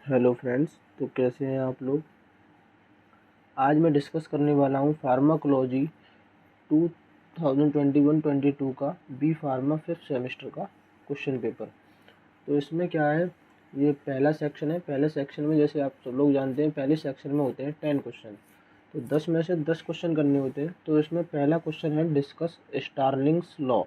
Hello friends, तो कैसे हैं आप लोग। आज मैं डिस्कस करने वाला हूं फार्माकोलॉजी 2021-22 का बी फार्मा 5th सेमेस्टर का क्वेश्चन पेपर। तो इसमें क्या है, ये पहला सेक्शन है। पहले सेक्शन में जैसे आप सब लोग जानते हैं, पहले सेक्शन में होते हैं 10 क्वेश्चन, तो 10 में से 10 क्वेश्चन करने होते हैं। तो इसमें पहला क्वेश्चन है डिस्कस स्टार्लिंग्स लॉ।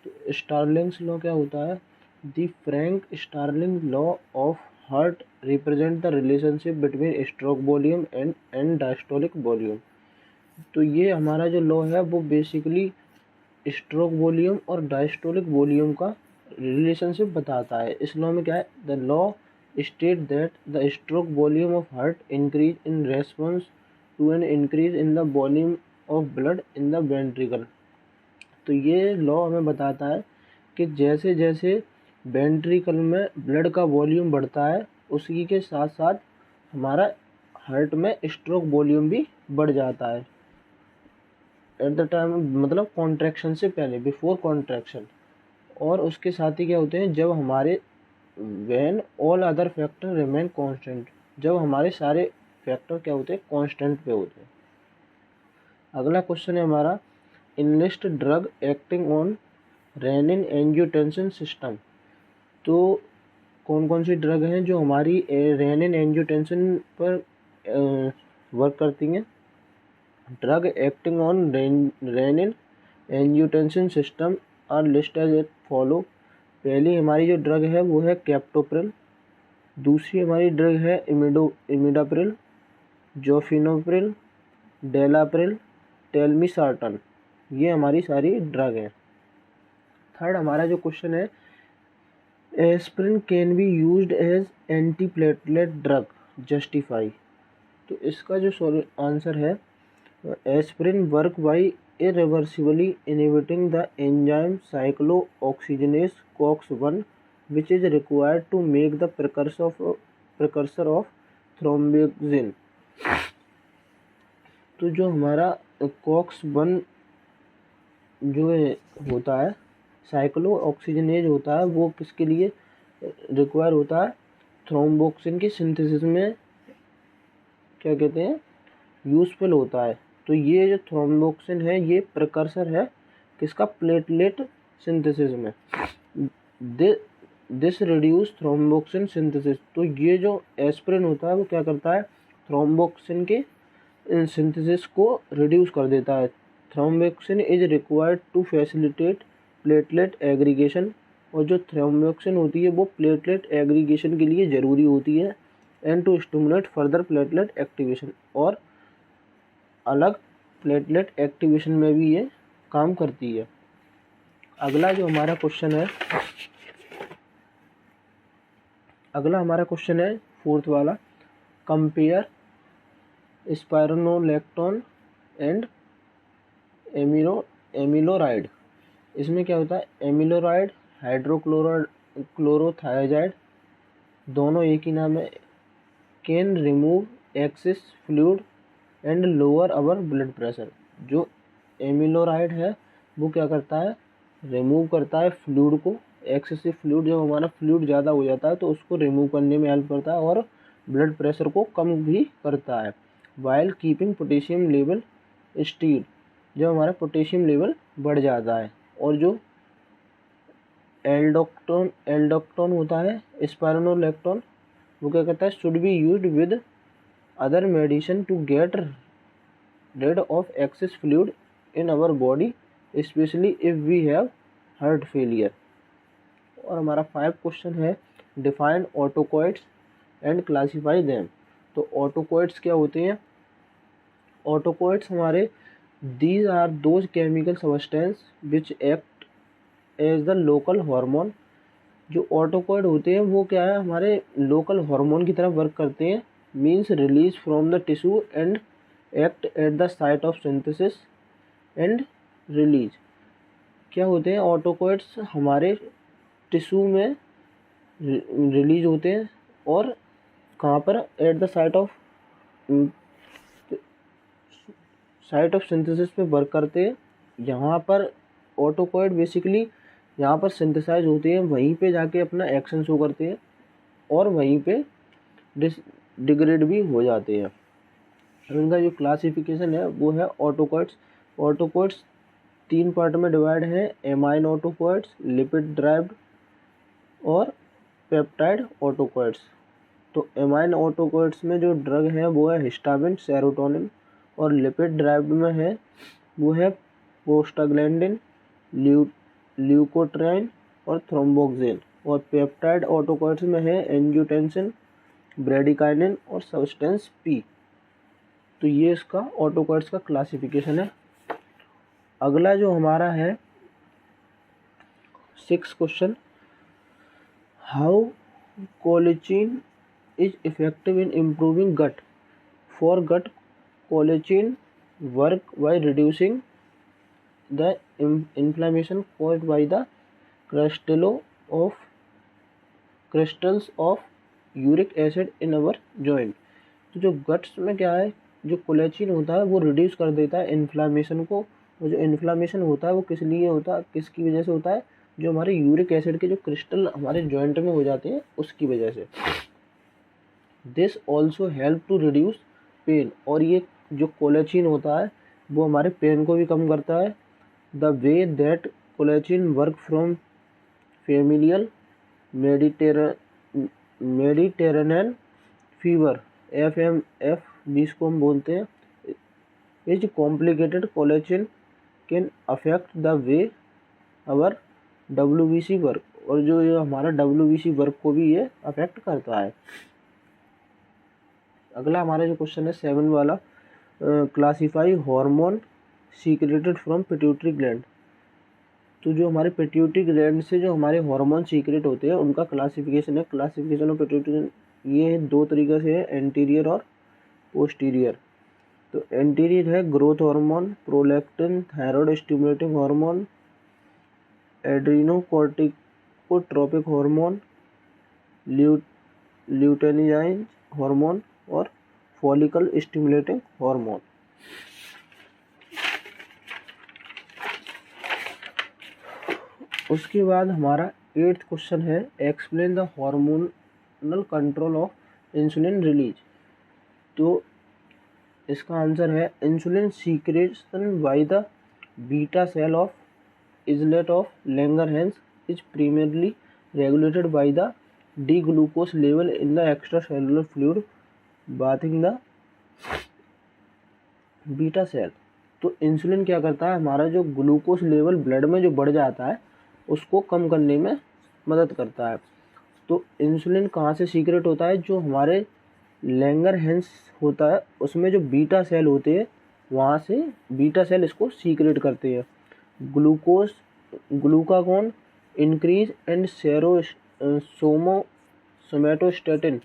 तो स्टार्लिंग्स लॉ क्या होता है? The Frank Starling law of heart represent the relationship between stroke volume and diastolic volume. तो ये हमारा जो लॉ है वो बेसिकली स्ट्रोक वॉल्यूम और डायस्टोलिक वॉल्यूम का रिलेशनशिप बताता है। इस लॉ में क्या है, the law state that the stroke volume of heart increase in response to an increase in the volume of blood in the ventricle. तो ये लॉ हमें बताता है कि जैसे जैसे वेंट्रिकल में ब्लड का वॉल्यूम बढ़ता है, उसी के साथ साथ हमारा हार्ट में स्ट्रोक वॉल्यूम भी बढ़ जाता है एट द टाइम, मतलब कॉन्ट्रैक्शन से पहले, बिफोर कॉन्ट्रैक्शन। और उसके साथ ही क्या होते हैं, जब हमारे when all other factor remain constant, जब हमारे सारे फैक्टर क्या होते हैं, कांस्टेंट पे होते हैं। अगला क्वेश्चन है हमारा, enlist drug acting on renin angiotensin system. तो कौन कौन सी ड्रग हैं जो हमारी रेनिन एंजियोटेंसिन पर वर्क करती हैं? Drug acting on renin angiotensin system are list as it follow. पहली हमारी जो ड्रग है वो है कैप्टोप्रिल, दूसरी हमारी ड्रग है इमिडाप्रिल, जोफिनोप्रिल, डेलाप्रिल, टेलमिसार्टन। ये हमारी सारी ड्रग हैं। थर्ड हमारा जो क्वेश्चन है, aspirin can be used as antiplatelet drug, justify. तो इसका जो आंसर है, aspirin work by irreversibly inhibiting the enzyme cyclooxygenase COX-1 which is required to make the precursor of thromboxane। तो जो हमारा COX-1 जो होता है, साइक्लो ऑक्सीजनेज होता है, वो किसके लिए रिक्वायर होता है? थ्रोम्बोक्सिन की सिंथेसिस में क्या कहते हैं, यूजफुल होता है। तो ये जो थ्रोम्बोक्सिन है ये प्रिकर्सर है किसका? प्लेटलेट सिंथेसिस में। This reduce thromboxane synthesis. तो ये जो एस्पिरिन होता है वो क्या करता है? थ्रोम्बोक्सिन के सिंथेसिस को रिड्यूस कर देता है। Thromboxane is required to facilitate platelet aggregation. और जो थ्रोम्बोक्सिन होती है वो प्लेटलेट एग्रीगेशन के लिए ज़रूरी होती है, and to stimulate further platelet activation. और अलग प्लेटलेट एक्टिवेशन में भी ये काम करती है। अगला हमारा क्वेश्चन है फोर्थ वाला, कंपेयर स्पाइरोनोलैक्टोन एंड एमिलोराइड। इसमें क्या होता है, एमिलोराइड हाइड्रोक्लोरोथायाजाइड, दोनों एक ही नाम है, can remove access fluid and lower our blood pressure. जो एमिलोराइड है वो क्या करता है, रिमूव करता है फ्लूइड को, एक्सेसिव फ्लूइड, जब हमारा फ्लूइड ज़्यादा हो जाता है तो उसको रिमूव करने में हेल्प करता है, और ब्लड प्रेशर को कम भी करता है। While keeping potassium level stead, जब हमारा पोटेशियम लेवल बढ़ जाता है। और जो एल्डोक्टोन होता है, स्पाइरोनोलैक्टोन, वो क्या करता है, should be used with other medicine to get rid of excess fluid in our body, especially if we have heart failure। और हमारा 5 क्वेश्चन है, define autocoids and classify them. तो ऑटोकॉइड्स क्या होते हैं? ऑटोकॉइड्स हमारे, these are those chemical substance which act as the local hormone. जो autocoid होते हैं वो क्या है, हमारे लोकल हार्मोन की तरह वर्क करते हैं, means release from the tissue and act at the site of synthesis and release. क्या होते हैं ऑटोकॉइड्स? हमारे टिश्यू में रिलीज होते हैं, और कहाँ पर? At the site of synthesis पे वर्क करते हैं। यहाँ पर ऑटोकॉइड बेसिकली यहाँ पर सिंथेसाइज होते हैं, वहीं पे जाके अपना एक्शन शो करते हैं, और वहीं पे डिग्रेड भी हो जाते हैं। अब इनका जो क्लासिफिकेशन है वो है ऑटोकॉइड्स। ऑटोकॉइड्स 3 पार्ट में डिवाइड है, एमाइन ऑटोकॉइड्स, लिपिड ड्राइव्ड और पेप्टाइड ऑटोकॉइड्स। तो एमाइन ऑटोकॉइड्स में जो ड्रग है वो है हिस्टामिन, सेरोटोनिन, और लिपिड ड्राइव्ड में है वो है प्रोस्टाग्लैंडिन, ल्यूकोट्राइन और थ्रोम्बोक्सिन। और पेप्टाइड ऑटोकॉइड्स में है एंजियोटेंसिन, ब्रेडिकाइनिन और सब्सटेंस पी। तो ये इसका ऑटोकॉइड्स का क्लासिफिकेशन है। अगला जो हमारा है 6 question, how colchicine is effective in improving gut. For gut colchicine work by reducing the inflammation caused by the crystals of uric acid in our joint। तो जो गट्स में क्या है, जो कोलेचिन होता है वो रिड्यूस कर देता है इन्फ्लामेशन को। और जो इन्फ्लामेशन होता है वो किस लिए होता है, किसकी वजह से होता है, जो हमारे यूरिक एसिड के जो क्रिस्टल हमारे जॉइंट में हो जाते हैं उसकी वजह से। This also help to reduce pain. और ये जो कोलेचिन होता है वो हमारे पेन को भी कम करता है। The way that colchicine work from familial Mediterranean fever FMF जिसको हम बोलते हैं, is complicated. Colchicine can affect the way our WBC work. और जो ये हमारा WBC वर्क को भी ये अफेक्ट करता है। अगला हमारा जो क्वेश्चन है 7 वाला, classify hormone secreted from pituitary gland. तो जो हमारे पिट्यूटरी ग्लैंड से जो हमारे हार्मोन सीक्रेट होते हैं उनका क्लासिफिकेशन है। क्लासिफिकेशन ऑफ पिट्यूटरी ये 2 तरीके से है, एंटीरियर और पोस्टीरियर। तो एंटीरियर है growth hormone, prolactin, thyroid stimulating hormone, adrenocorticotropic hormone, luteinizing hormone और फॉलिकल स्टिमुलेटिंग हार्मोन। उसके बाद हमारा 8th क्वेश्चन है, explain the hormonal control of insulin release. तो इसका आंसर है, insulin secretion by the beta cell of islet of Langerhans is primarily regulated by the D-glucose level in the extracellular fluid bathing the beta cell. तो insulin क्या करता है, हमारा जो glucose level blood में जो बढ़ जाता है उसको कम करने में मदद करता है। तो इंसुलिन कहाँ से सीक्रेट होता है, जो हमारे लैंगरहैंस होता है उसमें जो बीटा सेल होते हैं वहाँ से बीटा सेल इसको सीक्रेट करते हैं। Glucagon increase and somatostatin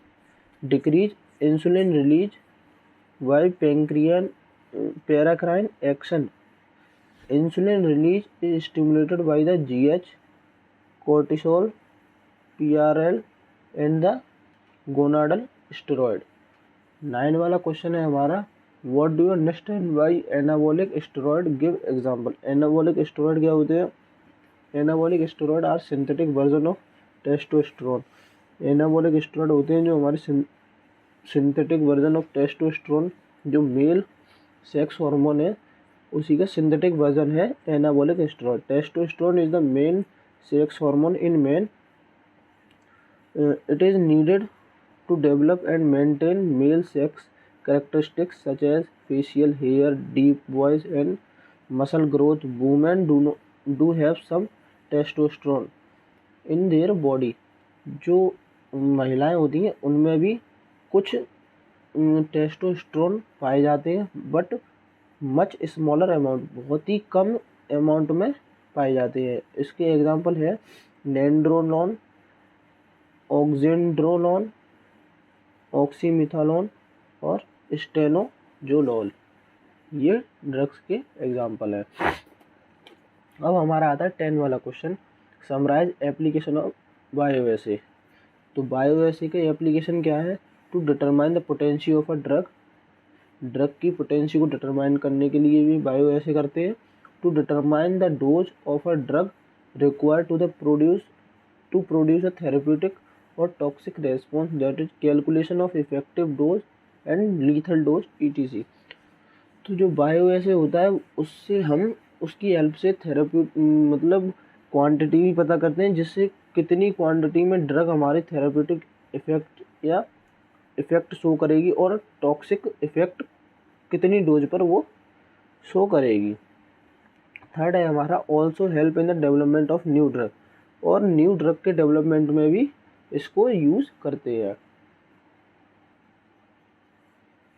decrease insulin release by paracrine action. Insulin release is stimulated by the GH, cortisol, PRL and the gonadal steroid. 9 वाला क्वेश्चन है हमारा, what do you understand by anabolic steroid, give example. Anabolic steroid क्या होते हैं, anabolic steroid are synthetic version of testosterone. Anabolic steroid होते हैं जो हमारे सिंथेटिक वर्जन ऑफ टेस्टोस्टेरोन, जो मेल सेक्स हार्मोन है उसी का सिंथेटिक वर्जन है anabolic steroid. Testosterone is the main sex hormone in man. It is needed to develop and maintain male sex characteristics such as facial hair, deep voice and muscle growth. Women do have some testosterone in their body। जो महिलाएं होती हैं उनमें भी कुछ testosterone पाए जाते हैं, बट मच स्मॉलर अमाउंट, बहुत ही कम अमाउंट में पाए जाते हैं। इसके एग्जांपल है नेंड्रोलोन, ऑक्जेंड्रोलोन, ऑक्सीमिथालोन और स्टेनोजोलोल, ये ड्रग्स के एग्जाम्पल है। अब हमारा आता है 10 वाला question, summarize application of bioassay. तो बायोएसे के एप्लीकेशन क्या है, to determine the potency of a drug. Drug की पोटेंसी को डिटरमाइन करने के लिए भी बायोएसे करते हैं। To determine the dose of a drug required to produce a therapeutic or toxic response that is calculation of effective dose and lethal dose ETC। तो जो बायो ऐसे होता है उससे हम उसकी हेल्प से थेरेपी मतलब क्वांटिटी भी पता करते हैं, जिससे कितनी क्वांटिटी में ड्रग हमारे थेरेप्यूटिक इफेक्ट या इफेक्ट शो करेगी और टॉक्सिक इफेक्ट कितनी डोज पर वो शो करेगी। थर्ड है हमारा also help in the development of new drug, और न्यू ड्रग के डेवलपमेंट में भी इसको यूज़ करते हैं।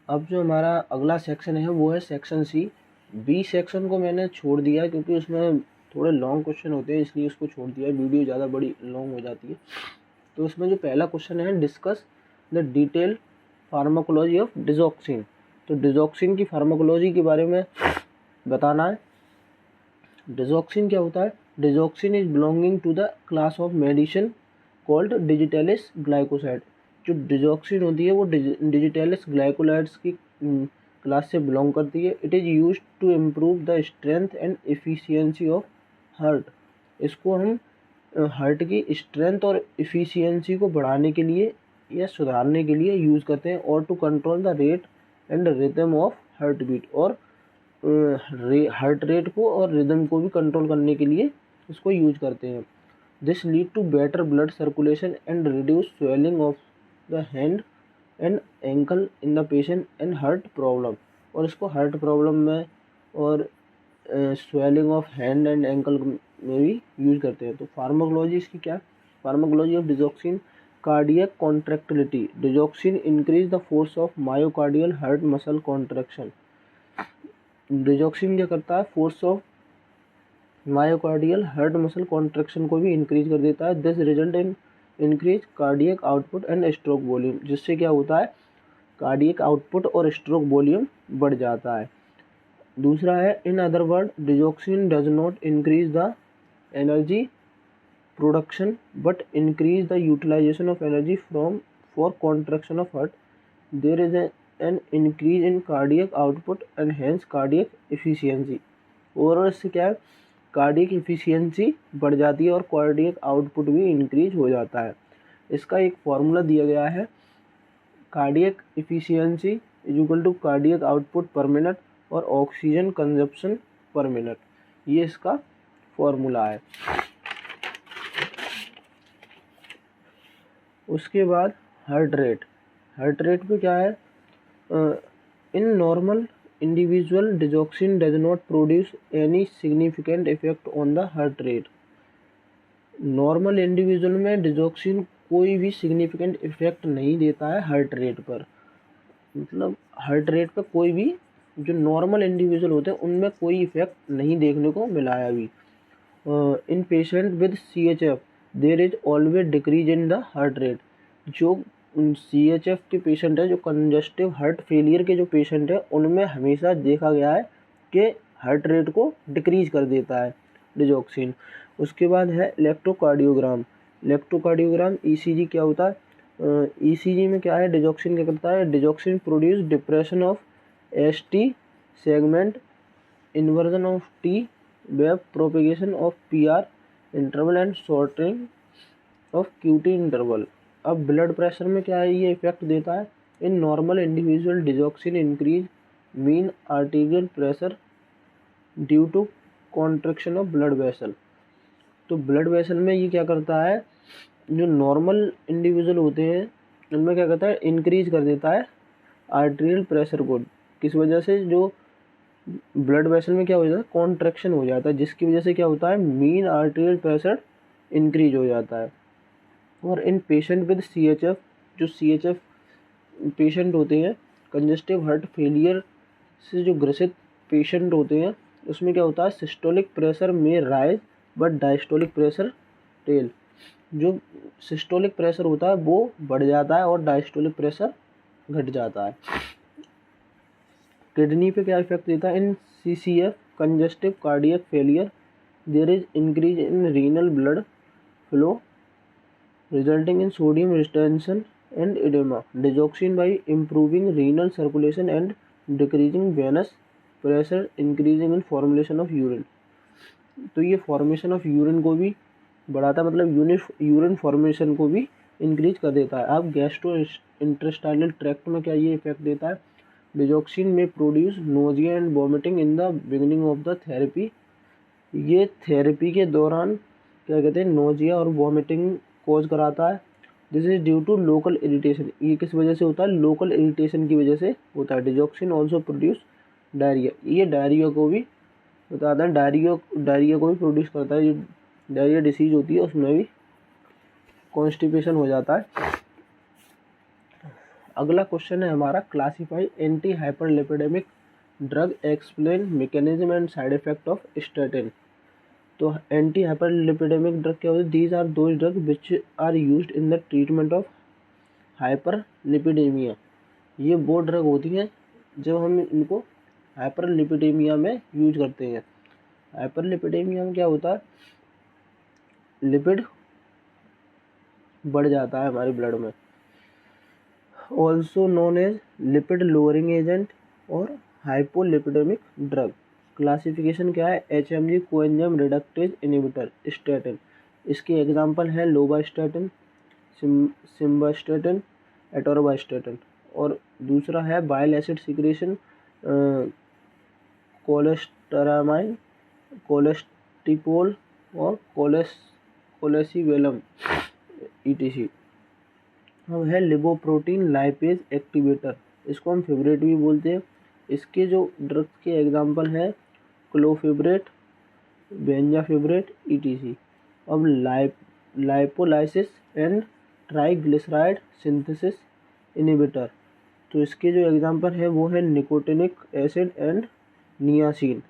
अब जो हमारा अगला सेक्शन है वो है सेक्शन सी। बी सेक्शन को मैंने छोड़ दिया क्योंकि उसमें थोड़े लॉन्ग क्वेश्चन होते हैं, इसलिए उसको छोड़ दिया, वीडियो ज़्यादा बड़ी लॉन्ग हो जाती है। तो उसमें जो पहला क्वेश्चन है, discuss the detail pharmacology of digoxin. तो डिजॉक्सिन की फार्माकोलॉजी के बारे में बताना है। डिजॉक्सिन क्या होता है? Digoxin is belonging to the class of medicine called digitalis glycoside. जो डिजॉक्सिन होती है वो डिजिटेलिस ग्लाइकोलाइड्स की क्लास से बिलोंग करती है। It is use to improve the strength and efficiency of heart. इसको हम हार्ट की स्ट्रेंथ और एफिशिएंसी को बढ़ाने के लिए या सुधारने के लिए यूज़ करते हैं, और to control the rate and rhythm of heart beat, और हार्ट रेट को और रिदम को भी कंट्रोल करने के लिए इसको यूज करते हैं। This lead to better blood circulation and reduce swelling of the hand and ankle in the patient and heart problem. और इसको हार्ट प्रॉब्लम में और swelling of hand and ankle में भी यूज करते हैं। तो फार्माकोलॉजी इसकी क्या? Pharmacology of digoxin, cardiac contractility. Digoxin increase the force of myocardial heart muscle contraction. Digoxin क्या करता है? Force of myocardial heart muscle contraction को भी इंक्रीज कर देता है। This result in increase cardiac output and stroke volume. जिससे क्या होता है? कार्डियक आउटपुट और स्ट्रोक वॉल्यूम बढ़ जाता है। दूसरा है, in other word digoxin does not increase the energy production but increase the utilization of energy from for contraction of heart. There is an increase in cardiac output and hence cardiac efficiency. Overall इससे क्या है? Cardiac efficiency बढ़ जाती है और cardiac output भी increase हो जाता है। इसका एक फॉर्मूला दिया गया है, cardiac efficiency is equal to cardiac output per minute और ऑक्सीजन कंजप्शन पर मिनट। ये इसका फॉर्मूला है। उसके बाद हार्ट रेट। हार्ट रेट पे क्या है? In normal individual digoxin does not produce any significant effect on the heart rate। Normal individual में डिजॉक्सिन कोई भी सिग्निफिकेंट इफेक्ट नहीं देता है हार्ट रेट पर। मतलब हार्ट रेट पर कोई भी जो नॉर्मल इंडिविजुअल होते हैं उनमें कोई इफेक्ट नहीं देखने को मिला है अभी। In patient with CHF there is always decrease in the heart rate. जो CHF के पेशेंट है, जो कंजस्टिव हार्ट फेलियर के जो पेशेंट है, उनमें हमेशा देखा गया है कि हार्ट रेट को डिक्रीज कर देता है डिजॉक्सिन। उसके बाद है इलेक्ट्रोकार्डियोग्राम। इलेक्ट्रोकार्डियोग्राम ECG क्या होता है? ECG में क्या है? डिजॉक्सिन क्या करता है? Digoxin produce depression of ST segment, inversion of T wave, propagation of PR interval and shortening of QT interval. अब ब्लड प्रेशर में क्या है? ये इफेक्ट देता है। In normal individual digoxin increase mean arterial pressure due to contraction of blood vessel. तो blood vessel में ये क्या करता है? जो नॉर्मल इंडिविजुअल होते हैं उनमें क्या करता है? इंक्रीज कर देता है आर्टीरियल प्रेशर को। किस वजह से? जो ब्लड वेसल में क्या हो जाता है? कॉन्ट्रैक्शन हो जाता है, जिसकी वजह से क्या होता है? मीन आर्टीरियल प्रेशर इंक्रीज हो जाता है। और इन पेशेंट विद CHF, जो CHF पेशेंट होते हैं, कंजस्टिव हार्ट फेलियर से जो ग्रसित पेशेंट होते हैं, उसमें क्या होता है? सिस्टोलिक प्रेशर में rise but diastolic pressure tell. जो सिस्टोलिक प्रेशर होता है वो बढ़ जाता है और डायस्टोलिक प्रेशर घट जाता है। किडनी पे क्या इफेक्ट देता है? In CCF congestive cardiac failure there is increase in renal blood flow resulting in sodium retention and edema. Digoxin by improving renal circulation and decreasing venous pressure, increasing in formulation of urine। तो ये formation of urine को भी बढ़ाता है, मतलब urine formation को भी increase कर देता है। अब गैस्ट्रो इंटेस्टाइनल ट्रैक्ट में क्या ये इफेक्ट देता है, डिजॉक्सिन में produce nausea and vomiting in the beginning of the therapy. ये थेरेपी के दौरान क्या कहते हैं, नोजिया और वॉमिटिंग कॉज कराता है। This is due to local irritation, ये किस वजह से होता है, लोकल इरिटेशन की वजह से होता है। डिजॉक्सिन ऑल्सो प्रोड्यूस डायरिया, ये डायरिया को भी बताता है, डायरिया को भी प्रोड्यूस करता है। जो डायरिया डिसीज होती है उसमें भी कॉन्स्टिपेशन हो जाता है। अगला क्वेश्चन है हमारा, classify anti hyperlipidemic drug, explain mechanism and side effect of statin. तो एंटी हाइपरलिपिडेमिक ड्रग क्या होती है, these are those drug which are used in the treatment of hyperlipidemia. ये वो ड्रग होती हैं जब हम इनको हाइपरलिपिडेमिया में यूज करते हैं। हाइपरलिपिडेमिया में क्या होता है, लिपिड बढ़ जाता है हमारे ब्लड में, also known as lipid lowering agent और हाइपोलिपिडेमिक ड्रग। क्लासिफिकेशन क्या है, HMG coenzyme reductase inhibitor statin. इसके एग्जांपल हैं लोवास्टैटिन, सिम्वास्टैटिन, एटोरवास्टैटिन। और दूसरा है bile acid secretion, cholestyramine, colestipol और कोलेसिवेलम ETC। अब है लिपोप्रोटीन लाइपेज एक्टिवेटर, इसको हम फेवरेट भी बोलते हैं। इसके जो ड्रग्स के एग्जांपल हैं क्लोफिब्रेट, बेंजाफिब्रेट ETC। अब lipolysis and triglyceride synthesis inhibitor, तो इसके जो एग्जांपल है वो है निकोटिनिक एसिड एंड नियासिन।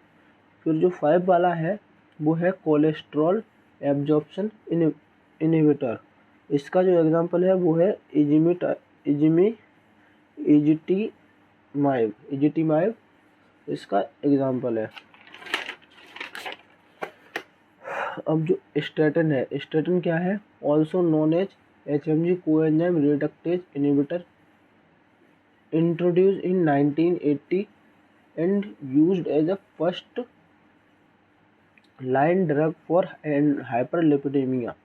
फिर जो 5 वाला है वो है कोलेस्ट्रॉल एब्जॉर्प्शन इनहिबिटर, इसका जो एग्जांपल है वो है इजिटिमाइब, इसका एग्जांपल है। अब जो स्टैटिन है, स्टैटिन क्या है, also known as HMG coenzyme reductase inhibitor, introduce in 1980 and used as a first line drug for hyperlipidemia.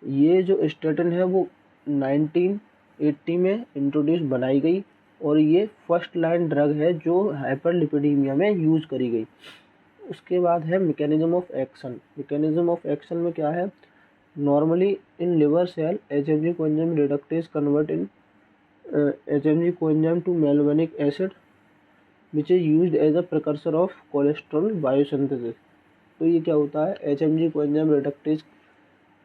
ये जो स्टैटिन है वो 1980 में इंट्रोड्यूस बनाई गई और ये फर्स्ट लाइन ड्रग है जो हाइपरलिपिडेमिया में यूज करी गई। उसके बाद है mechanism of action. Mechanism of action में क्या है, normally in liver cell HMG coenzyme reductase convert in HMG coenzyme to mevalonic acid which is used as a precursor of cholesterol biosynthesis. तो ये क्या होता है, HMG कोएंजाइम रिडक्टेज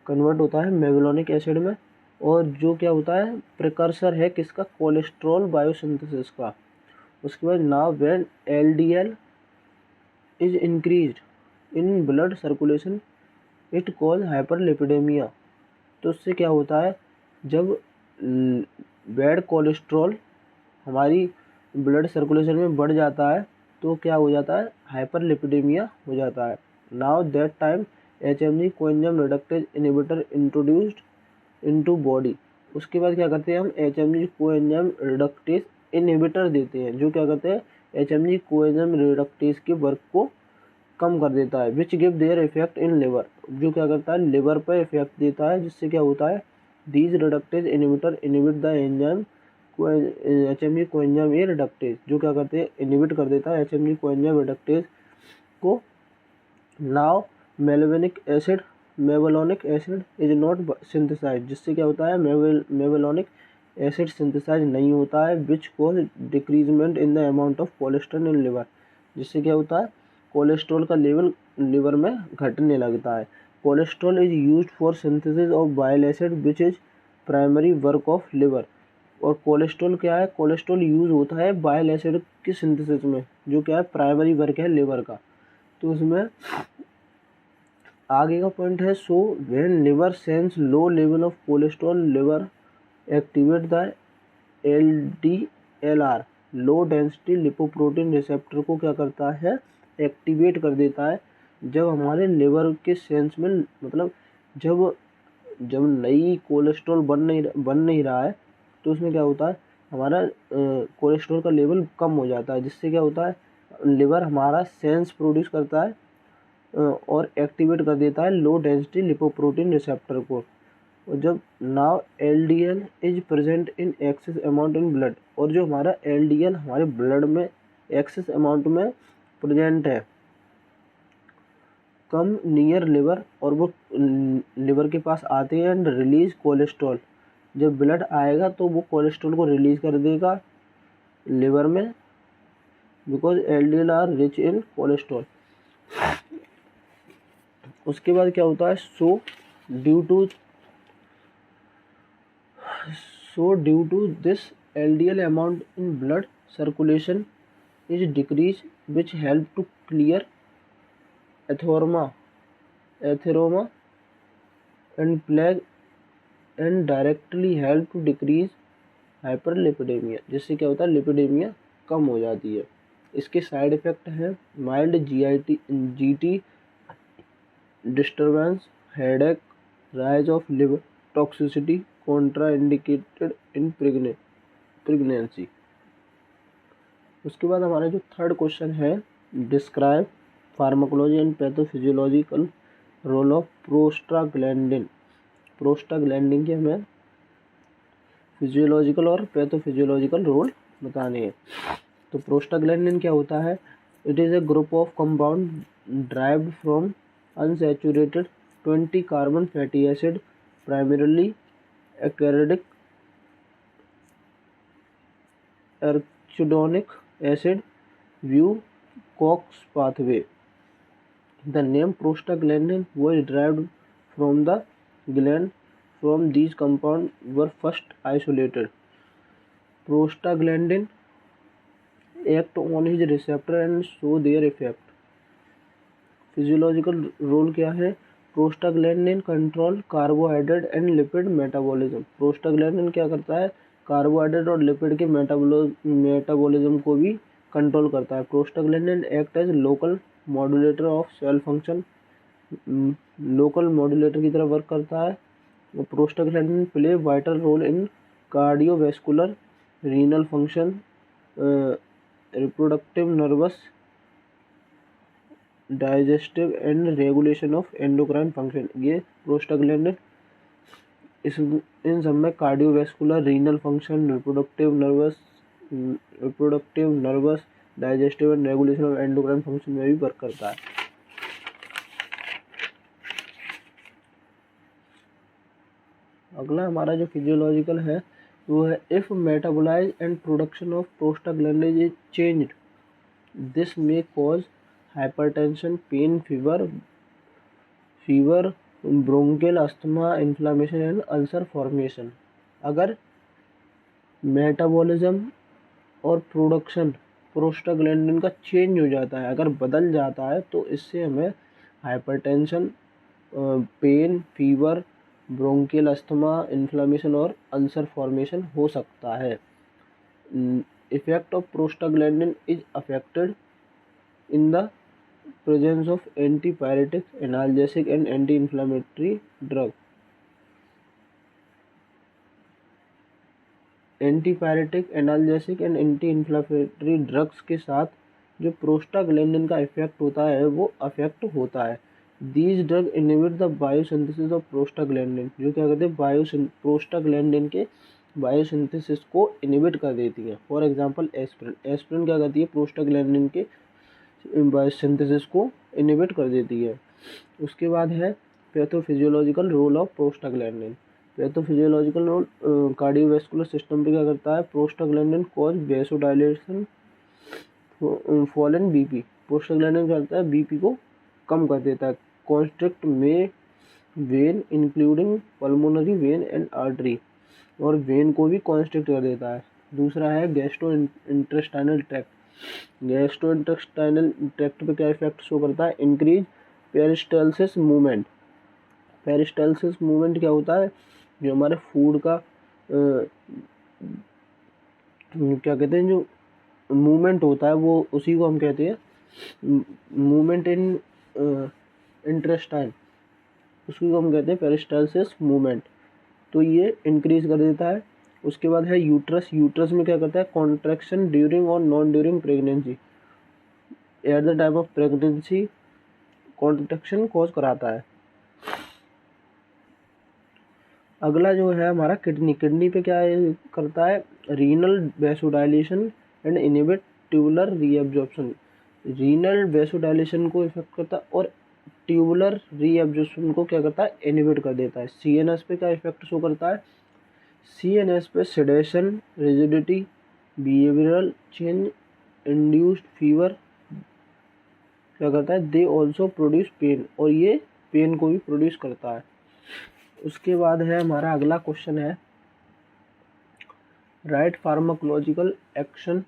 कन्वर्ट होता है मेवलोनिक एसिड में, और जो क्या होता है, प्रिकर्सर है किसका, कोलेस्ट्रॉल बायोसिंथेसिस का। उसके बाद now when LDL is increased in blood circulation it cause hyperlipidemia. तो उससे क्या होता है, जब बैड कोलेस्ट्रॉल हमारी ब्लड सर्कुलेशन में बढ़ जाता है तो क्या हो जाता है, हाइपरलिपिडेमिया हो जाता है। Now that time HMG coenzyme reductase inhibitor introduced into body. उसके बाद क्या करते हैं हम, HMG कोएंजाइम रिडक्टेज इनहिबिटर देते हैं जो क्या करते हैं, HMG कोएंजाइम रिडक्टेज के वर्क को कम कर देता है, which give their effect in liver, जो क्या करता है, लिवर पर इफेक्ट देता है, जिससे क्या होता है, these reductase inhibitor inhibit the enzyme HMG coenzyme A reductase, जो क्या करते हैं, इनहिबिट कर देता है HMG कोएंजाइम रिडक्टेज को। Now mevalonic acid mevalonic acid is not synthesize, जिससे क्या होता है, मेवलोनिक एसिड सिंथेसाइज नहीं होता है, which cause decreasement in the amount of cholesterol in liver, जिससे क्या होता है, कोलेस्ट्रॉल का लेवल लिवर में घटने लगता है। Cholesterol is used for synthesis of bile acid which is primary work of liver. और कोलेस्ट्रॉल क्या है, कोलेस्ट्रॉल यूज होता है बाइल एसिड की सिंथेसिस में, जो क्या है, प्राइमरी वर्क है लिवर का। तो उसमें आगे का पॉइंट है, so when liver sense low level of cholesterol liver activate the LDLR low density lipoprotein receptor को क्या करता है, एक्टिवेट कर देता है। जब हमारे लिवर के सेंस में, मतलब जब नई कोलेस्ट्रॉल बन नहीं रहा है तो उसमें क्या होता है, हमारा कोलेस्ट्रॉल का लेवल कम हो जाता है, जिससे क्या होता है, लिवर हमारा सेंस प्रोड्यूस करता है और एक्टिवेट कर देता है लो डेंसिटी लिपोप्रोटीन रिसेप्टर को। और जब now LDL is present in excess amount in blood, और जो हमारा LDL हमारे ब्लड में एक्सेस अमाउंट में प्रेजेंट है, कम नियर लिवर, और वो लिवर के पास आते हैं, एंड रिलीज कोलेस्ट्रॉल, जब ब्लड आएगा तो वो कोलेस्ट्रॉल को रिलीज कर देगा लिवर में, because LDL are rich in cholesterol. उसके बाद क्या होता है, so due to this LDL amount in blood circulation is decrease, which help to clear atheroma and plaque, and directly help to decrease hyperlipidemia, जिससे क्या होता है, लिपिडेमिया कम हो जाती है। इसके साइड इफेक्ट हैं mild GT disturbance, headache, rise of liver toxicity, contraindicated in pregnancy. उसके बाद हमारा जो थर्ड क्वेश्चन है, describe pharmacology and pathophysiological role of prostaglandin. Prostaglandin के हमें फिजियोलॉजिकल और पैथोफिजियोलॉजिकल रोल बताने हैं। तो प्रोस्टाग्लैंडिन क्या होता है, it is a group of compound derived from unsaturated 20 carbon fatty acid, primarily एकेरेडिक arachidonic acid via cox pathway. The name prostaglandin was derived from the gland from these compounds were first isolated. Prostaglandin act on his receptor and show their effect. Physiological role क्या है, prostaglandin control carbohydrate and lipid metabolism. Prostaglandin क्या करता है, carbohydrate और lipid के metabolism को भी control करता है। Prostaglandin act as local modulator of cell function, local modulator की तरह वर्क करता है। Prostaglandin play vital role in cardiovascular, renal function, reproductive, nervous, digestive and regulation of endocrine function. ये प्रोस्टाग्लैंडिन इन सब में cardiovascular, renal function, reproductive, nervous, digestive and regulation of endocrine function में भी वर्क करता है। अगला हमारा जो फिजियोलॉजिकल है वो है, if metabolize and production of prostaglandin is changed, this may cause hypertension, pain, fever, bronchial asthma, inflammation and ulcer formation. अगर मेटाबॉलिज्म और प्रोडक्शन प्रोस्टाग्लैंडिन का चेंज हो जाता है, अगर बदल जाता है, तो इससे हमें hypertension, pain, fever, bronchial asthma, inflammation और अल्सर फॉर्मेशन हो सकता है। Effect of prostaglandin is affected in the presence of antipyretic, analgesic and anti-inflammatory drug. Antipyretic, analgesic and anti inflammatory drugs के साथ जो प्रोस्टाग्लैंडिन का इफेक्ट होता है वो अफेक्ट होता है। These drug inhibit the biosynthesis of prostaglandin, जो क्या करते हैं, प्रोस्टाग्लैंडिन के बायोसिंथेसिस को इनहिबिट कर देती है। फॉर एग्जांपल एस्पिरिन, एस्पिरिन क्या करती है, प्रोस्टाग्लैंडिन के बायोसिंथेसिस को इनहिबिट कर देती है। उसके बाद है pathophysiological role of prostaglandin. Pathophysiological role, cardiovascular system पे क्या करता है, prostaglandin cause vasodilation, fall in BP. Prostaglandin क्या करता है, बीपी को कम कर देता है। कॉन्स्ट्रिक्ट में when including pulmonary vein and artery, और वेन को भी कॉन्स्ट्रिक्ट कर देता है। दूसरा है gastro intestinal tract. Gastro intestinal tract पे क्या इफेक्ट शो करता है, increase peristalsis movement. Peristalsis movement क्या होता है, जो हमारे फूड का क्या कहते हैं, जो मूवमेंट होता है वो उसी को हम कहते हैं मूवमेंट इन इंटेस्टाइन, उसी को हम कहते हैं पेरिस्टाल्सिस मूवमेंट। तो ये इंक्रीज कर देता है। उसके बाद है यूट्रस। यूट्रस में क्या करता है, कॉन्ट्रैक्शन ड्यूरिंग और non during pregnancy. At the time of pregnancy contraction cause कराता है। अगला जो है हमारा किडनी, किडनी पे क्या करता है, renal vasodilation and inhibit tubular reabsorption. Renal vasodilation को इफेक्ट करता है और ट्यूबुलर रीएब्जॉर्प्शन को क्या करता है, इनहिबिट कर देता है। सीएनएस पे क्या इफेक्ट शो करता है, सीएनएस पे sedation, rigidity, behavioural change, induced fever क्या करता है, दे ऑल्सो प्रोड्यूस पेन, और ये पेन को भी प्रोड्यूस करता है। उसके बाद है हमारा अगला क्वेश्चन है, write pharmacological action,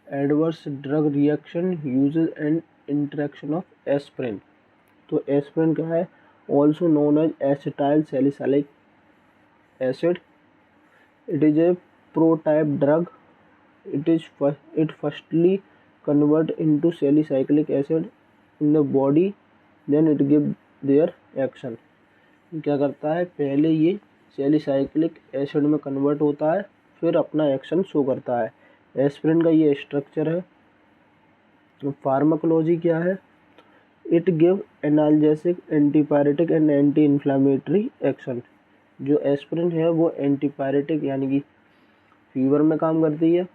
adverse drug reaction, usages and interaction of aspirin. तो एस्पिरिन क्या है, also known as acetyl salicylic acid, it is a prototype drug, it firstly convert into salicylic acid in the body, then it give their action। क्या करता है, पहले ये salicylic acid में convert होता है, फिर अपना एक्शन शो करता है। एस्पिरिन का ये स्ट्रक्चर है। तो फार्माकोलॉजी क्या है, it give analgesic, antipyretic and anti inflammatory action. जो एस्पिरिन है वो एंटीपायरेटिक यानी कि फीवर में काम करती है,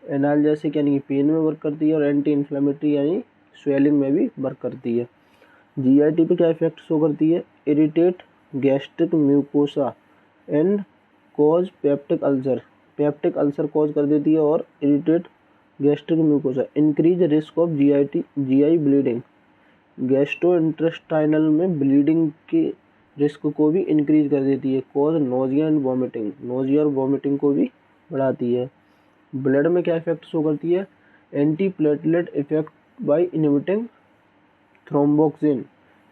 एनाल्जेसिक यानी कि पेन में वर्क करती है, और एंटी इन्फ्लामेटरी यानी स्वेलिंग में भी वर्क करती है। जीआईटी पे क्या इफेक्ट शो करती है, irritate gastric mucosa and cause peptic ulcer, peptic ulcer cause कर देती है और irritate gastric mucosa, increase risk of GI bleeding, gastrointestinal में ब्लीडिंग के रिस्क को भी इंक्रीज कर देती है, cause nausea and vomiting, nausea और वॉमिटिंग को भी बढ़ाती है। ब्लड में क्या इफेक्ट शो करती है, anti platelet effect by inhibiting thromboxane,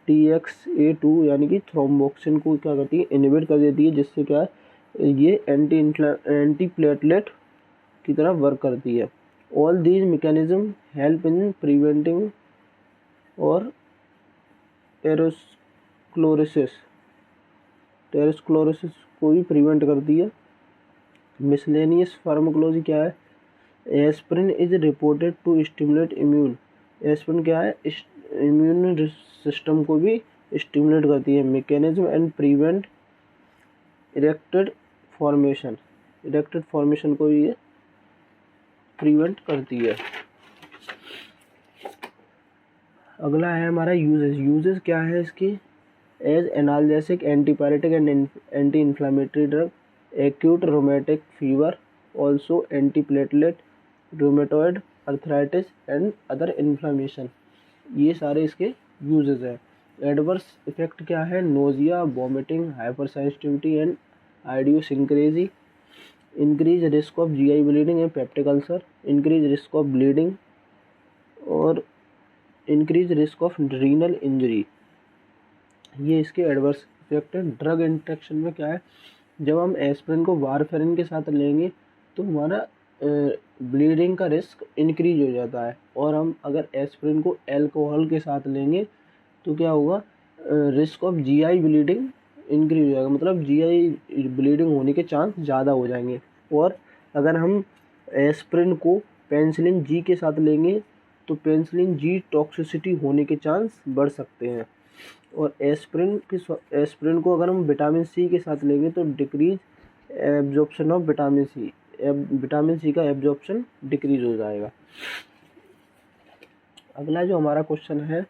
TXA2 यानी कि थ्रोम्बोक्सिन को क्या करती है, इनहिबिट कर देती है, जिससे क्या है ये एंटी प्लेटलेट की तरह वर्क करती है। All these mechanism help in preventing और टेरोस्क्लोरोसिस को भी प्रिवेंट करती है। मिसलेनियस फार्माकोलॉजी क्या है, aspirin is reported to stimulate immune, aspirin क्या है, इम्यून सिस्टम को भी स्टिमुलेट करती है। Mechanism and prevent erected formation, erected formation को ये प्रिवेंट करती है। अगला है हमारा यूजेस, यूजेस क्या है इसकी, as analgesic, antipyretic and anti inflammatory drug, acute rheumatic fever, also antiplatelet, rheumatoid arthritis and other inflammation, ये सारे इसके यूजेस हैं। एडवर्स इफेक्ट क्या है, nausea, vomiting, hypersensitivity and idiosyncrasy, increase risk of GI bleeding and peptic ulcer, increase risk of bleeding और increase risk of renal injury, ये इसके adverse effect है। ड्रग इंटरेक्शन में क्या है, जब हम एस्पिरिन को वारफेरिन के साथ लेंगे तो हमारा ब्लीडिंग का रिस्क इंक्रीज हो जाता है, और हम अगर एस्पिरिन को अल्कोहल के साथ लेंगे तो क्या होगा, risk of GI bleeding increase हो जाएगा, मतलब जीआई ब्लीडिंग होने के चांस ज़्यादा हो जाएंगे। और अगर हम एस्पिरिन को पेनिसिलिन जी के साथ लेंगे तो पेनिसिलिन जी टॉक्सिसिटी होने के चांस बढ़ सकते हैं। और एस्पिरिन को अगर हम विटामिन सी के साथ लेंगे तो decrease absorption of vitamin C, vitamin C का एब्जॉर्प्शन डिक्रीज हो जाएगा। अगला जो हमारा क्वेश्चन है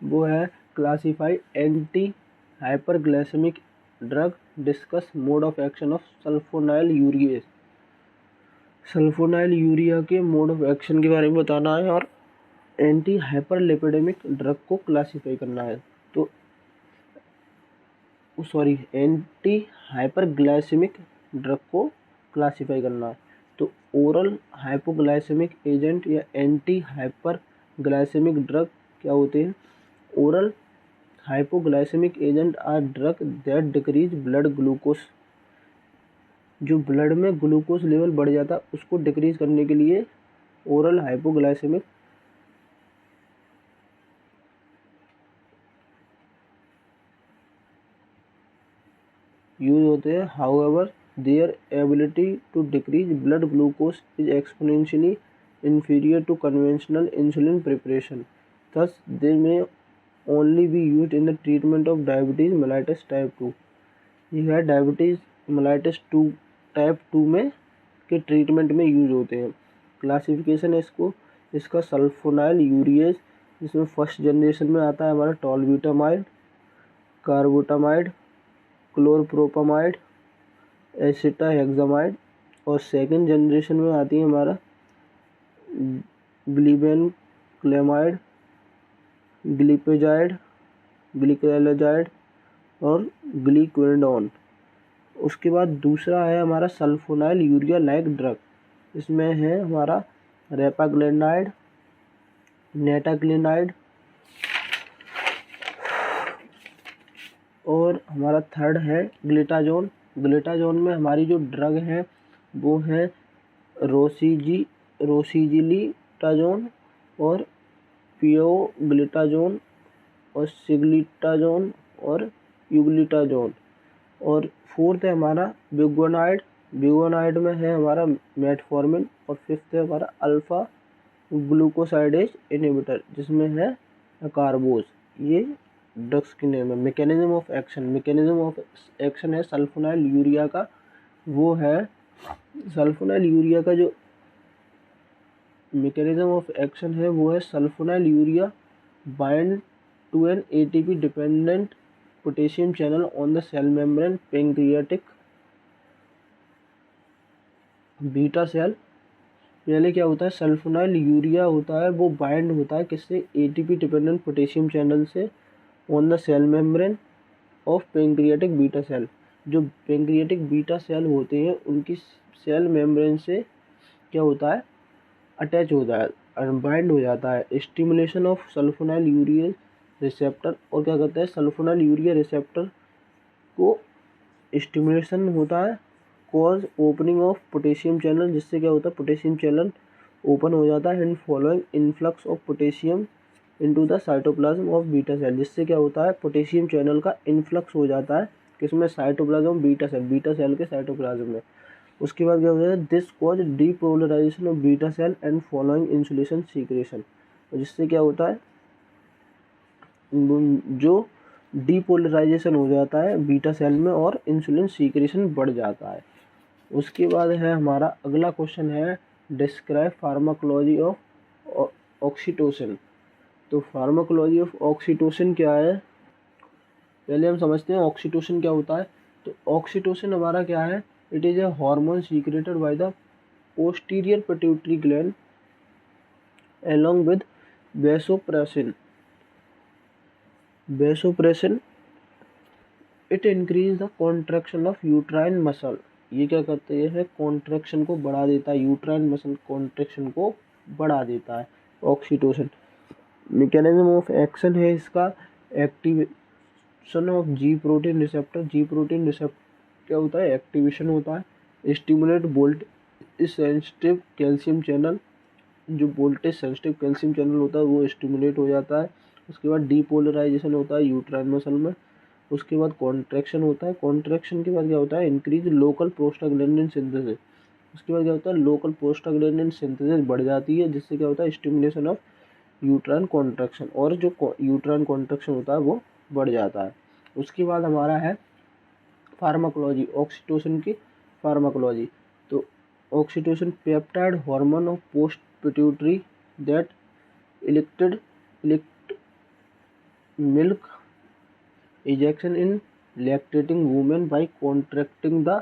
वो है, classify anti hyperglycemic drug, discuss mode of action of sulfonylureas, sulfonylurea के मोड ऑफ एक्शन के बारे में बताना है और एंटी हाइपरलिपिडेमिक ड्रग को क्लासीफाई करना है। तो एंटी हाइपरग्लाइसेमिक ड्रग को क्लासीफाई करना है। तो ओरल हाइपोग्लाइसेमिक एजेंट या एंटी हाइपरग्लाइसेमिक ड्रग क्या होते हैं, oral hypoglycemic agent are drug that decrease blood glucose, जो ब्लड में ग्लूकोज लेवल बढ़ जाता है उसको डिक्रीज करने के लिए ओरल हाइपोग्लाइसेमिक यूज होते हैं। However their ability to decrease blood glucose is exponentially inferior to conventional insulin preparation, thus they may only be used in the treatment of diabetes mellitus type 2। ये है diabetes हेमाटाइटिस 2 type 2 में के treatment में use होते हैं। Classification है इसका sulfonyl urease, जिसमें फर्स्ट जनरेशन में आता है हमारा टॉलब्यूटामाइड, कार्बोटामाइड, क्लोरप्रोपामाइड, एसिटाहेक्सामाइड, और सेकंड जनरेशन में आती है हमारा ग्लिबेनक्लेमाइड, ग्लिपेजाइड, ग्लिकेलाजाइड और ग्लिक्विनोन। उसके बाद दूसरा है हमारा सल्फोनाइल यूरिया लाइक ड्रग, इसमें है हमारा रेपाग्लेनाइड, नेटाग्लिनाइड, और हमारा थर्ड है ग्लिटाजोन। ग्लिटाजोन में हमारी जो ड्रग है वो है रोसीजिलिटाजोन और पियोग्लिटाजोन और सिग्लिटाजोन और यूग्लिटाजोन। और फोर्थ है हमारा बिगोनाइड। बिगोनाइड में है हमारा मेटफॉर्मिन। और फिफ्थ है हमारा अल्फा ग्लूकोसाइडेज इनहिबिटर, जिसमें है कार्बोज। ये ड्रग्स की नेम है। मैकेनिज्म ऑफ एक्शन है सल्फोनाइल यूरिया का, वो है सल्फोनाइल यूरिया का जो मैकेनिज्म ऑफ एक्शन है वो है sulfonylurea bind to an ATP dependent potassium channel on the cell membrane pancreatic beta cell. पहले क्या होता है, सल्फोनाइल यूरिया होता है वो बाइंड होता है किससे, एटीपी डिपेंडेंट पोटेशियम चैनल से on the cell membrane of pancreatic beta cell. जो पैंक्रियाटिक बीटा सेल होते हैं उनकी सेल मेम्ब्रेन से क्या होता है, अटैच होता है, बाइंड हो जाता है। Stimulation of sulfonyl urea receptor, और क्या करता है सल्फोनाइल यूरिया रिसेप्टर को स्टिमुलेशन होता है, cause opening of potassium channel, जिससे क्या होता है पोटेशियम चैनल ओपन हो जाता है, and following influx of potassium into the cytoplasm of beta cell, जिससे क्या होता है पोटेशियम चैनल का इन्फ्लक्स हो जाता है किसमें, साइटोप्लाज्म बीटा सेल के साइटोप्लाज्म में। उसके बाद क्या होता है, this cause depolarization of beta cell and following insulation secretion, जिससे क्या होता है जो डीपोलराइजेशन हो जाता है बीटा सेल में और इंसुलिन सीक्रेशन बढ़ जाता है। उसके बाद है हमारा अगला क्वेश्चन है डिस्क्राइब फार्माकोलॉजी ऑफ ऑक्सीटोसिन। तो फार्माकोलॉजी ऑफ ऑक्सीटोसिन क्या है, पहले हम समझते हैं ऑक्सीटोसिन क्या होता है। तो ऑक्सीटोसिन हमारा क्या है, it is A hormone secreted by the posterior pituitary gland along with vasopressin it increase the contraction of uterine muscle। ये क्या करते हैं, कॉन्ट्रैक्शन को बढ़ा देता है, यूट्राइन मसल कॉन्ट्रैक्शन को बढ़ा देता है ऑक्सीटोसिन। मैकेनिज्म ऑफ एक्शन है इसका activation of ji protein receptor. Ji protein receptor क्या होता है, एक्टिवेशन होता है। Stimulate voltage sensitive calcium channel, जो वोल्टेज सेंसिटिव कैल्शियम चैनल होता है वो स्टिमुलेट हो जाता है। उसके बाद डीपोलराइजेशन होता है यूट्राइन मसल में। उसके बाद कॉन्ट्रैक्शन होता है। कॉन्ट्रैक्शन के बाद क्या होता है, इंक्रीज लोकल प्रोस्टाग्लैंडिन सिंथेसिस। उसके बाद क्या होता है, लोकल प्रोस्टाग्लैंडिन सिंथेसिस बढ़ जाती है, जिससे क्या होता है स्टिमुलेशन ऑफ यूट्राइन कॉन्ट्रैक्शन, और जो यूट्राइन कॉन्ट्रैक्शन होता है वो बढ़ जाता है। उसके बाद हमारा है फार्माकोलॉजी, ऑक्सीटोसिन की फार्माकोलॉजी। तो oxytocin peptide hormone of post pituitary that elect milk ejection in lactating women by contracting the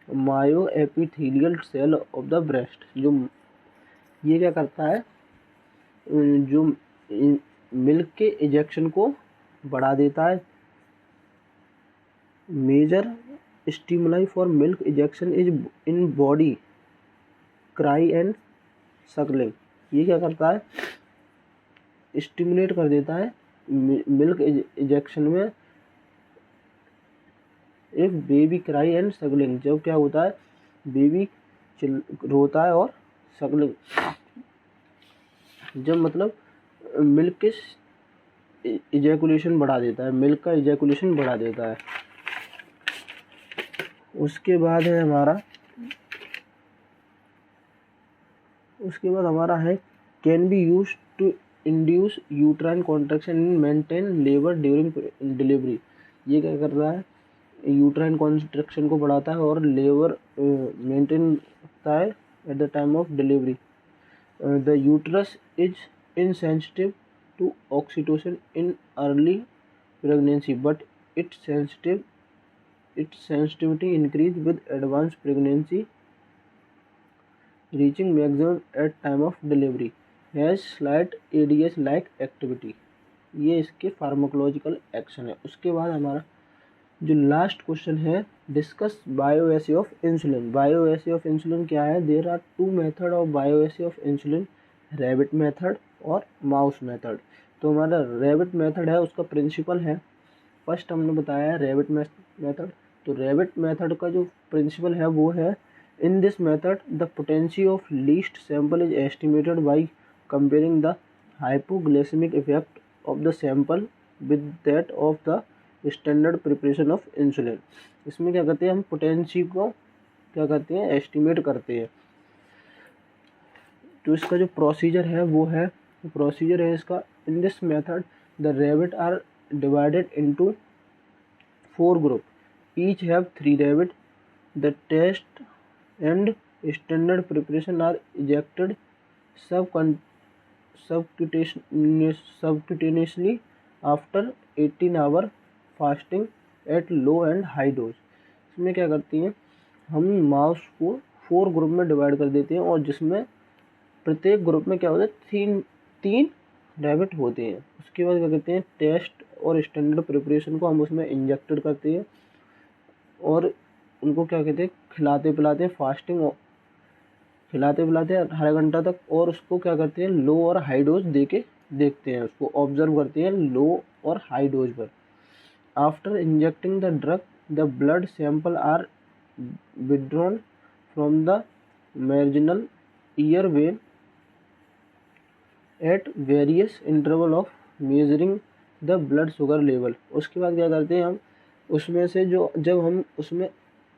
myoepithelial cell of the breast। जो ये क्या करता है, जो मिल्क के इजेक्शन को बढ़ा देता है। Major stimuli for milk ejection is in body cry and suckling. ये क्या करता है, स्टिमुलेट कर देता है मिल्क इजेक्शन में एक बेबी क्राई एंड सकलिंग। जब क्या होता है, बेबी रोता है और सकलिंग, जब मतलब मिल्क के इजैकुलेशन बढ़ा देता है, मिल्क का इजैकुलेशन बढ़ा देता है। उसके बाद हमारा है can be use to induce uterine contraction in maintain labour during delivery. ये क्या कर रहा है, यूट्राइन कॉन्ट्रैक्शन को बढ़ाता है और लेबर मेंटेन करता है at the time of delivery. The uterus is insensitive to oxytocin in early pregnancy, but its sensitivity increase with advanced pregnancy, reaching maximum at time of delivery. Has slight ADS like activity। ये इसके pharmacological action है। उसके बाद हमारा जो last question है, discuss bioassay of insulin. Bioassay of insulin क्या है? There are two method of bioassay of insulin, rabbit method और माउस मेथड। तो हमारा रैबिट मेथड है, उसका प्रिंसिपल है, फर्स्ट हमने बताया है रैबिट मेथड। तो रैबिट मेथड का जो प्रिंसिपल है वो है, in this method the potency of least sample is estimated by comparing the hypoglycemic effect of the sample with that of the standard preparation of insulin. इसमें क्या करते हैं हम, पोटेंसी को क्या करते हैं, एस्टिमेट करते हैं। तो इसका जो प्रोसीजर है वो है, प्रोसीजर है इसका, in this method the rabbit are divided into 4 group, each have 3 rabbit, the test and standard preparation are injected subcutaneously after 18 hour fasting at low and high dose. इसमें क्या करती हैं हम, माउस को 4 ग्रुप में divide कर देते हैं और जिसमें प्रत्येक ग्रुप में क्या होता है, 3 रैबिट होते हैं। उसके बाद क्या करते हैं, टेस्ट और स्टैंडर्ड प्रिपरेशन को हम उसमें इंजेक्टेड करते हैं और उनको क्या कहते हैं, खिलाते पिलाते हैं, फास्टिंग खिलाते पिलाते हैं आधा घंटा तक, और उसको क्या करते हैं, लो और हाई डोज दे के देखते हैं, उसको ऑब्जर्व करते हैं लो और हाई डोज पर। After injecting the drug the blood sample are withdrawn from the marginal ear vein at various interval of measuring the blood sugar level. उसके बाद क्या करते हैं हम, उसमें से जो जब हम उसमें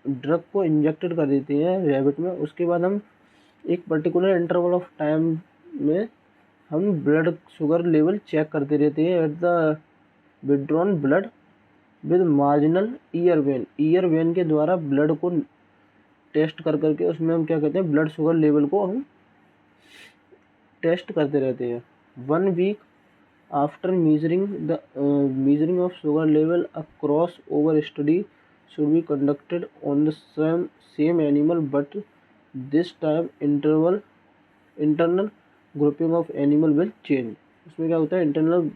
ड्रग को इंजेक्टेड कर देते हैं रैबिट में, उसके बाद हम एक पर्टिकुलर इंटरवल ऑफ टाइम में हम ब्लड शुगर लेवल चेक करते रहते हैं at the withdrawn blood with marginal ear when के द्वारा ब्लड को टेस्ट कर करके उसमें हम क्या कहते हैं, ब्लड शुगर लेवल को हम टेस्ट करते रहते हैं। 1 week after measuring of sugar level, a crossover study should be conducted on the same animal, but this time internal grouping of animal will change। उसमें क्या होता है, internal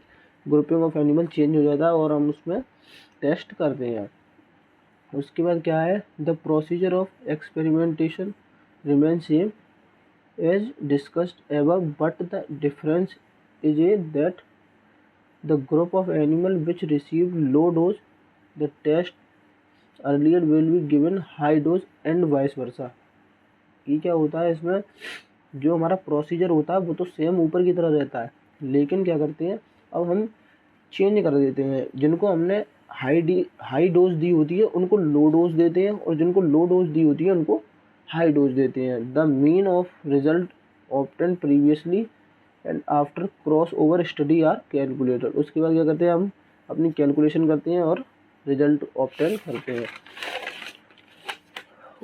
grouping of animal change हो जाता है और हम उसमें टेस्ट करते हैं। उसके बाद क्या है, the procedure of experimentation remain same as discussed above, but the difference is that the group of animal which received low dose the test earlier will be given high dose and vice versa। ये क्या होता है, इसमें जो हमारा procedure होता है वो तो सेम ऊपर की तरह रहता है, लेकिन क्या करते हैं अब हम चेंज कर देते हैं। जिनको हमने हाई डोज दी होती है उनको लो डोज देते हैं और जिनको लो डोज दी होती है उनको हाई डोज देते हैं। The mean of result obtain previously and after crossover study are calculated. उसके बाद क्या करते हैं हम अपनी कैलकुलेशन करते हैं और रिजल्ट ऑब्टेन करते हैं।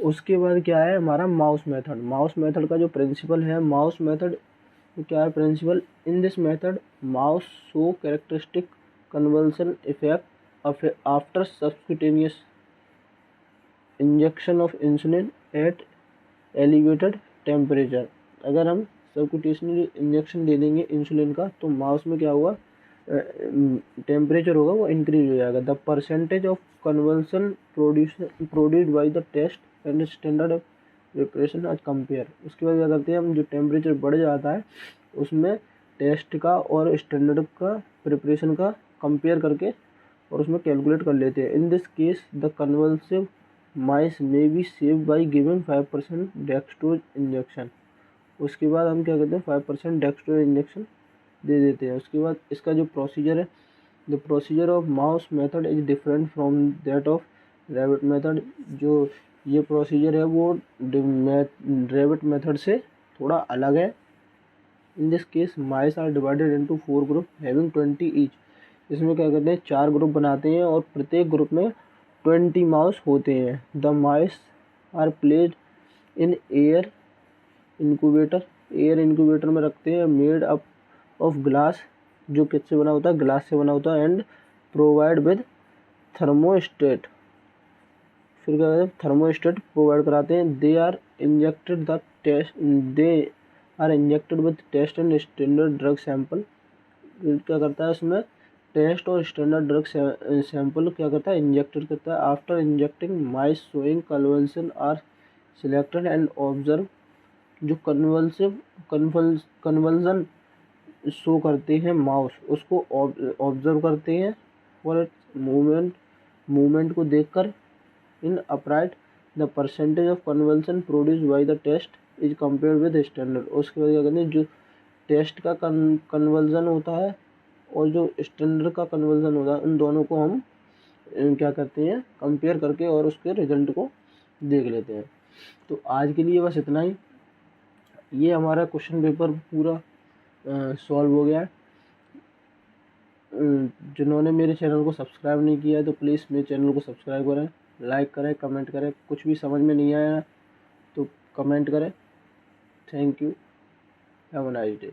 उसके बाद क्या है हमारा माउस मेथड। माउस मेथड का जो प्रिंसिपल है, माउस मेथड क्या है principle, in this method mouse show characteristic convulsion effect after subcutaneous injection of insulin at elevated temperature. अगर हम सबक्यूटेनियस इंजेक्शन दे देंगे इंसुलिन का तो माउस में क्या होगा, टेम्परेचर होगा वो इंक्रीज हो जाएगा। The percentage of convulsion produced by the test and standard preparation आज कंपेयर। उसके बाद क्या करते हैं हम, जो टेम्परेचर बढ़ जाता है उसमें टेस्ट का और स्टैंडर्ड का प्रिपरेशन का कंपेयर करके और उसमें कैलकुलेट कर लेते हैं। इन this case the convulsive mice may be save by giving 5% dextrose injection. उसके बाद हम क्या करते हैं 5% डेक्सट्रोज इंजेक्शन दे देते हैं। उसके बाद इसका जो प्रोसीजर है, the procedure of mouse method is different from that of rabbit method. जो ये प्रोसीजर है वो रैबिट मेथड से थोड़ा अलग है। In this case mice are divided into 4 group having 20 each. इसमें क्या करते हैं 4 ग्रुप बनाते हैं और प्रत्येक ग्रुप में 20 माउस होते हैं। The mice are placed in air incubator में रखते हैं, मेड अप ऑफ ग्लास, जो किससे बना होता है, ग्लास से बना होता है, एंड प्रोवाइड विद थर्मोस्टेट, फिर क्या कहते हैं, थर्मोस्टेट प्रोवाइड कराते हैं। They are injected with test and standard drug sample, क्या करता है इसमें, टेस्ट और स्टैंडर्ड ड्रग सैंपल क्या करता है, इंजेक्टेड करता है। After injecting mice showing convulsion are selected and observe, जो कन्वल्जन शो करते हैं माउस, उसको ऑब्जर्व करते हैं और मूवमेंट को देखकर in upright the percentage of convulsion produce by the test is compare with standard. उसके बाद क्या कहते हैं, जो टेस्ट का कन्वल्जन होता है और जो स्टैंडर्ड का कन्वर्जन होता है, उन दोनों को हम क्या करते हैं, कंपेयर करके और उसके रिजल्ट को देख लेते हैं। तो आज के लिए बस इतना ही। ये हमारा क्वेश्चन पेपर पूरा सॉल्व हो गया है। जिन्होंने मेरे चैनल को सब्सक्राइब नहीं किया है तो प्लीज़ मेरे चैनल को सब्सक्राइब करें, लाइक करें, कमेंट करें। कुछ भी समझ में नहीं आया तो कमेंट करें। Thank you, have a nice day.